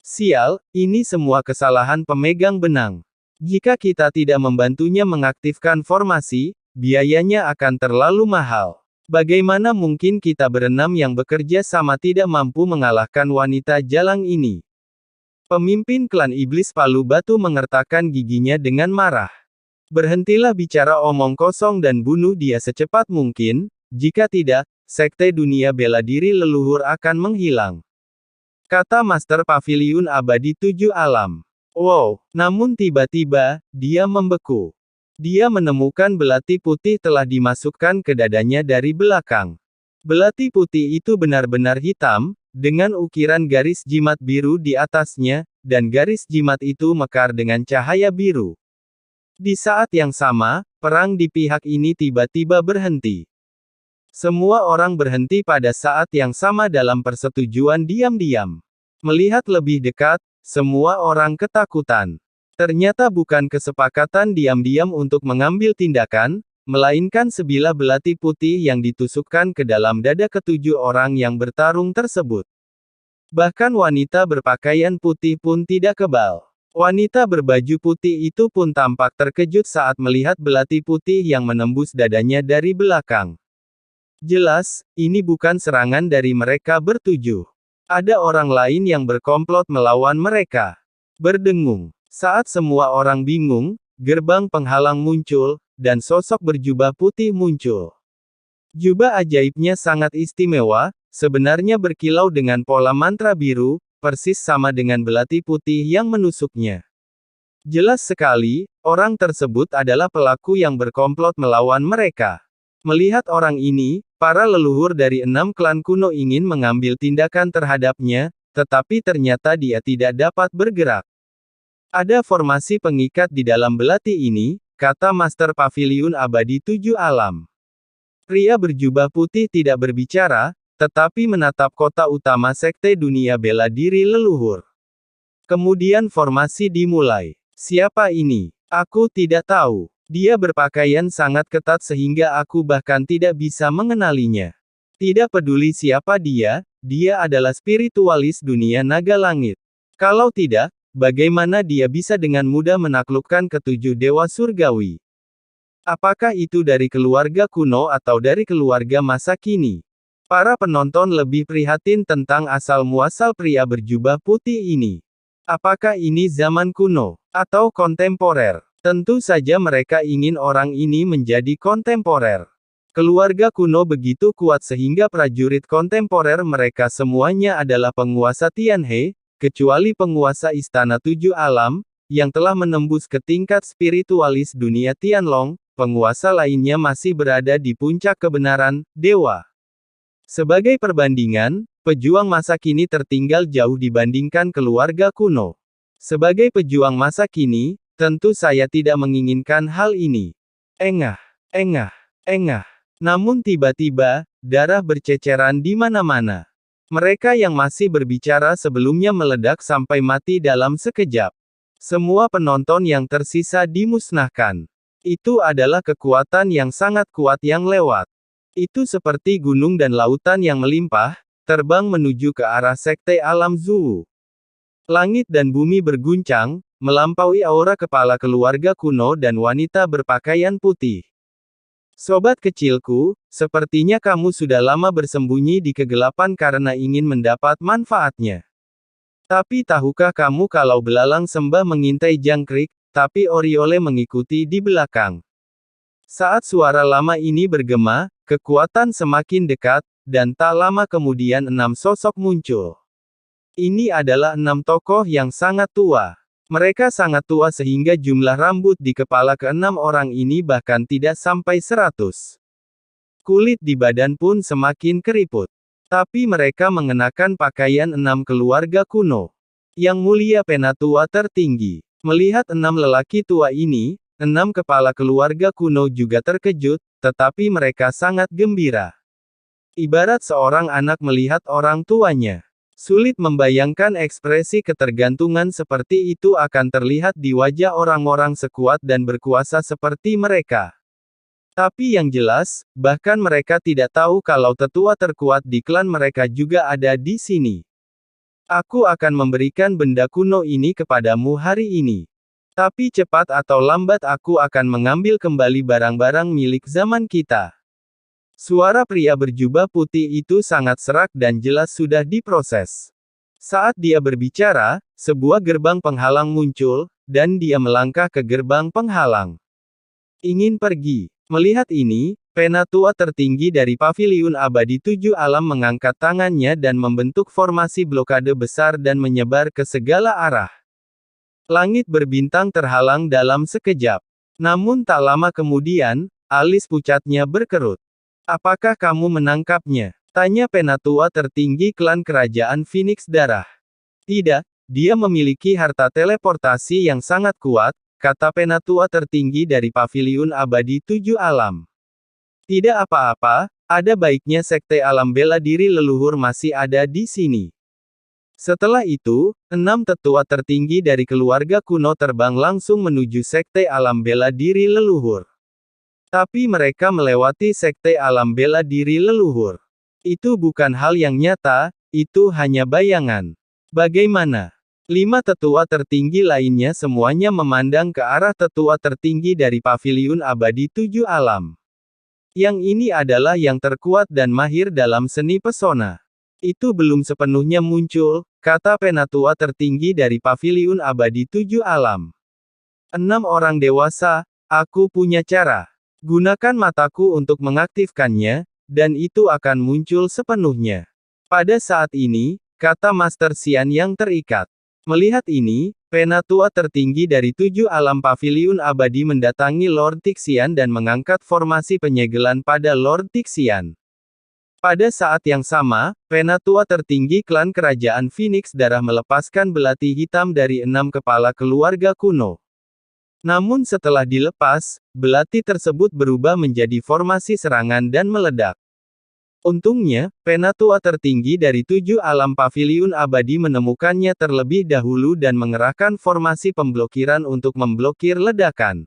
Sial, ini semua kesalahan pemegang benang. Jika kita tidak membantunya mengaktifkan formasi, biayanya akan terlalu mahal. Bagaimana mungkin kita berenam yang bekerja sama tidak mampu mengalahkan wanita jalang ini? Pemimpin klan iblis palu batu mengertakkan giginya dengan marah. Berhentilah bicara omong kosong dan bunuh dia secepat mungkin, jika tidak, sekte dunia bela diri leluhur akan menghilang. Kata Master Paviliun Abadi Tujuh Alam. Wow, namun tiba-tiba, dia membeku. Dia menemukan belati putih telah dimasukkan ke dadanya dari belakang. Belati putih itu benar-benar hitam, dengan ukiran garis jimat biru di atasnya, dan garis jimat itu mekar dengan cahaya biru. Di saat yang sama, perang di pihak ini tiba-tiba berhenti. Semua orang berhenti pada saat yang sama dalam persetujuan diam-diam. Melihat lebih dekat, semua orang ketakutan. Ternyata bukan kesepakatan diam-diam untuk mengambil tindakan, melainkan sebilah belati putih yang ditusukkan ke dalam dada ketujuh orang yang bertarung tersebut. Bahkan wanita berpakaian putih pun tidak kebal. Wanita berbaju putih itu pun tampak terkejut saat melihat belati putih yang menembus dadanya dari belakang. Jelas, ini bukan serangan dari mereka bertujuh. Ada orang lain yang berkomplot melawan mereka. Berdengung. Saat semua orang bingung, gerbang penghalang muncul, dan sosok berjubah putih muncul. Jubah ajaibnya sangat istimewa, sebenarnya berkilau dengan pola mantra biru, persis sama dengan belati putih yang menusuknya. Jelas sekali, orang tersebut adalah pelaku yang berkomplot melawan mereka. Melihat orang ini, para leluhur dari 6 klan kuno ingin mengambil tindakan terhadapnya, tetapi ternyata dia tidak dapat bergerak. Ada formasi pengikat di dalam belati ini, kata Master Paviliun Abadi Tujuh Alam. Pria berjubah putih tidak berbicara, tetapi menatap kota utama sekte dunia bela diri leluhur. Kemudian formasi dimulai. Siapa ini? Aku tidak tahu. Dia berpakaian sangat ketat sehingga aku bahkan tidak bisa mengenalinya. Tidak peduli siapa dia adalah spiritualis dunia naga langit. Kalau tidak, bagaimana dia bisa dengan mudah menaklukkan ketujuh dewa surgawi? Apakah itu dari keluarga kuno atau dari keluarga masa kini? Para penonton lebih prihatin tentang asal-muasal pria berjubah putih ini. Apakah ini zaman kuno, atau kontemporer? Tentu saja mereka ingin orang ini menjadi kontemporer. Keluarga kuno begitu kuat sehingga prajurit kontemporer mereka semuanya adalah penguasa Tianhe, kecuali penguasa Istana Tujuh Alam, yang telah menembus ke tingkat spiritualis dunia Tianlong, penguasa lainnya masih berada di puncak kebenaran, dewa. Sebagai perbandingan, pejuang masa kini tertinggal jauh dibandingkan keluarga kuno. Sebagai pejuang masa kini, tentu saya tidak menginginkan hal ini. Engah, engah, engah. Namun tiba-tiba, darah berceceran di mana-mana. Mereka yang masih berbicara sebelumnya meledak sampai mati dalam sekejap. Semua penonton yang tersisa dimusnahkan. Itu adalah kekuatan yang sangat kuat yang lewat. Itu seperti gunung dan lautan yang melimpah, terbang menuju ke arah sekte alam Zuu. Langit dan bumi berguncang, melampaui aura kepala keluarga kuno dan wanita berpakaian putih. Sobat kecilku, sepertinya kamu sudah lama bersembunyi di kegelapan karena ingin mendapat manfaatnya. Tapi tahukah kamu kalau belalang sembah mengintai jangkrik, tapi Oriole mengikuti di belakang? Saat suara lama ini bergema, kekuatan semakin dekat, dan tak lama kemudian 6 sosok muncul. Ini adalah 6 tokoh yang sangat tua. Mereka sangat tua sehingga jumlah rambut di kepala ke-6 orang ini bahkan tidak sampai 100. Kulit di badan pun semakin keriput. Tapi mereka mengenakan pakaian 6 keluarga kuno. Yang mulia penatua tertinggi. Melihat 6 lelaki tua ini, 6 kepala keluarga kuno juga terkejut, tetapi mereka sangat gembira. Ibarat seorang anak melihat orang tuanya. Sulit membayangkan ekspresi ketergantungan seperti itu akan terlihat di wajah orang-orang sekuat dan berkuasa seperti mereka. Tapi yang jelas, bahkan mereka tidak tahu kalau tetua terkuat di klan mereka juga ada di sini. Aku akan memberikan benda kuno ini kepadamu hari ini. Tapi cepat atau lambat aku akan mengambil kembali barang-barang milik zaman kita. Suara pria berjubah putih itu sangat serak dan jelas sudah diproses. Saat dia berbicara, sebuah gerbang penghalang muncul, dan dia melangkah ke gerbang penghalang. Ingin pergi. Melihat ini, Penatua tertinggi dari Paviliun Abadi Tujuh Alam mengangkat tangannya dan membentuk formasi blokade besar dan menyebar ke segala arah. Langit berbintang terhalang dalam sekejap. Namun tak lama kemudian, alis pucatnya berkerut. Apakah kamu menangkapnya? Tanya Penatua tertinggi klan kerajaan Phoenix Darah. Tidak, dia memiliki harta teleportasi yang sangat kuat, kata Penatua tertinggi dari Paviliun Abadi Tujuh Alam. Tidak apa-apa, ada baiknya Sekte Alam Bela Diri Leluhur masih ada di sini. Setelah itu, 6 tetua tertinggi dari keluarga kuno terbang langsung menuju Sekte Alam Bela Diri Leluhur. Tapi mereka melewati Sekte Alam Bela Diri Leluhur. Itu bukan hal yang nyata, itu hanya bayangan. Bagaimana? 5 tetua tertinggi lainnya semuanya memandang ke arah tetua tertinggi dari Paviliun Abadi Tujuh Alam. Yang ini adalah yang terkuat dan mahir dalam seni pesona. Itu belum sepenuhnya muncul, kata Penatua tertinggi dari Paviliun Abadi Tujuh Alam. 6 orang dewasa, aku punya cara. Gunakan mataku untuk mengaktifkannya, dan itu akan muncul sepenuhnya. Pada saat ini, kata Master Xian yang terikat. Melihat ini, Penatua tertinggi dari Tujuh Alam Paviliun Abadi mendatangi Lord Tixian dan mengangkat formasi penyegelan pada Lord Tixian. Pada saat yang sama, Penatua tertinggi klan kerajaan Phoenix Darah melepaskan belati hitam dari 6 kepala keluarga kuno. Namun setelah dilepas, belati tersebut berubah menjadi formasi serangan dan meledak. Untungnya, Penatua tertinggi dari Tujuh Alam Paviliun Abadi menemukannya terlebih dahulu dan mengerahkan formasi pemblokiran untuk memblokir ledakan.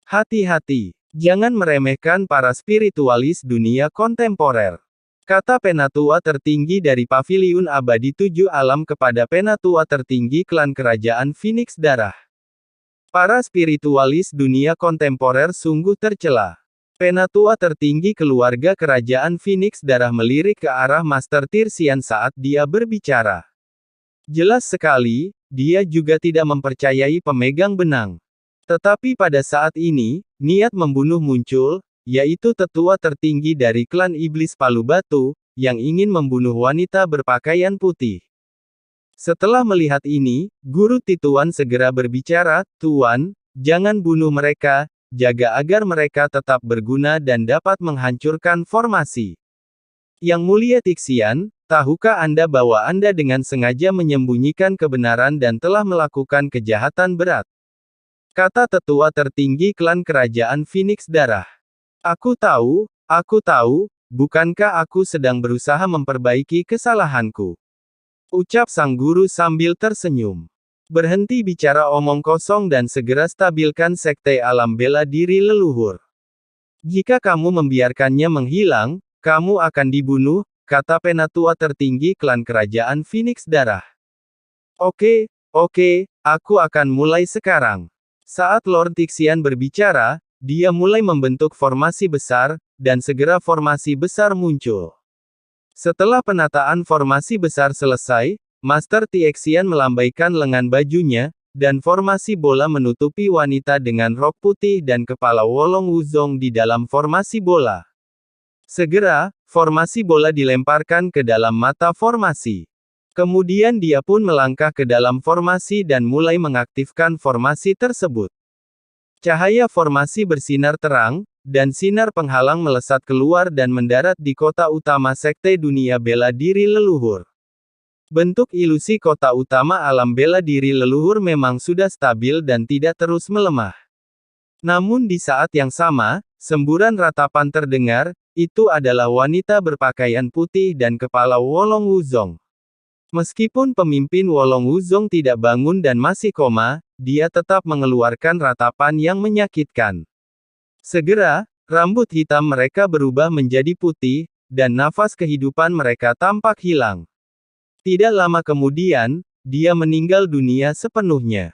Hati-hati. Jangan meremehkan para spiritualis dunia kontemporer. Kata Penatua tertinggi dari Paviliun Abadi Tujuh Alam kepada Penatua tertinggi klan kerajaan Phoenix Darah. Para spiritualis dunia kontemporer sungguh tercela. Penatua tertinggi keluarga kerajaan Phoenix Darah melirik ke arah Master Tirsian saat dia berbicara. Jelas sekali, dia juga tidak mempercayai pemegang benang. Tetapi pada saat ini, niat membunuh muncul, yaitu tetua tertinggi dari klan Iblis Palu Batu, yang ingin membunuh wanita berpakaian putih. Setelah melihat ini, Guru Tituan segera berbicara, Tuan, jangan bunuh mereka, jaga agar mereka tetap berguna dan dapat menghancurkan formasi. Yang Mulia Tixian, tahukah Anda bahwa Anda dengan sengaja menyembunyikan kebenaran dan telah melakukan kejahatan berat? Kata tetua tertinggi klan kerajaan Phoenix Darah. Aku tahu, bukankah aku sedang berusaha memperbaiki kesalahanku? Ucap sang guru sambil tersenyum. Berhenti bicara omong kosong dan segera stabilkan Sekte Alam Bela Diri Leluhur. Jika kamu membiarkannya menghilang, kamu akan dibunuh, kata Penatua tertinggi klan kerajaan Phoenix Darah. Oke, aku akan mulai sekarang. Saat Lord Tixian berbicara, dia mulai membentuk formasi besar, dan segera formasi besar muncul. Setelah penataan formasi besar selesai, Master Tixian melambaikan lengan bajunya, dan formasi bola menutupi wanita dengan rok putih dan kepala Wolong Wuzong di dalam formasi bola. Segera, formasi bola dilemparkan ke dalam mata formasi. Kemudian dia pun melangkah ke dalam formasi dan mulai mengaktifkan formasi tersebut. Cahaya formasi bersinar terang, dan sinar penghalang melesat keluar dan mendarat di kota utama Sekte Dunia Bela Diri Leluhur. Bentuk ilusi kota utama alam bela diri leluhur memang sudah stabil dan tidak terus melemah. Namun di saat yang sama, semburan ratapan terdengar, itu adalah wanita berpakaian putih dan kepala Wolong Wuzong. Meskipun pemimpin Wolong Wuzong tidak bangun dan masih koma, dia tetap mengeluarkan ratapan yang menyakitkan. Segera, rambut hitam mereka berubah menjadi putih, dan nafas kehidupan mereka tampak hilang. Tidak lama kemudian, dia meninggal dunia sepenuhnya.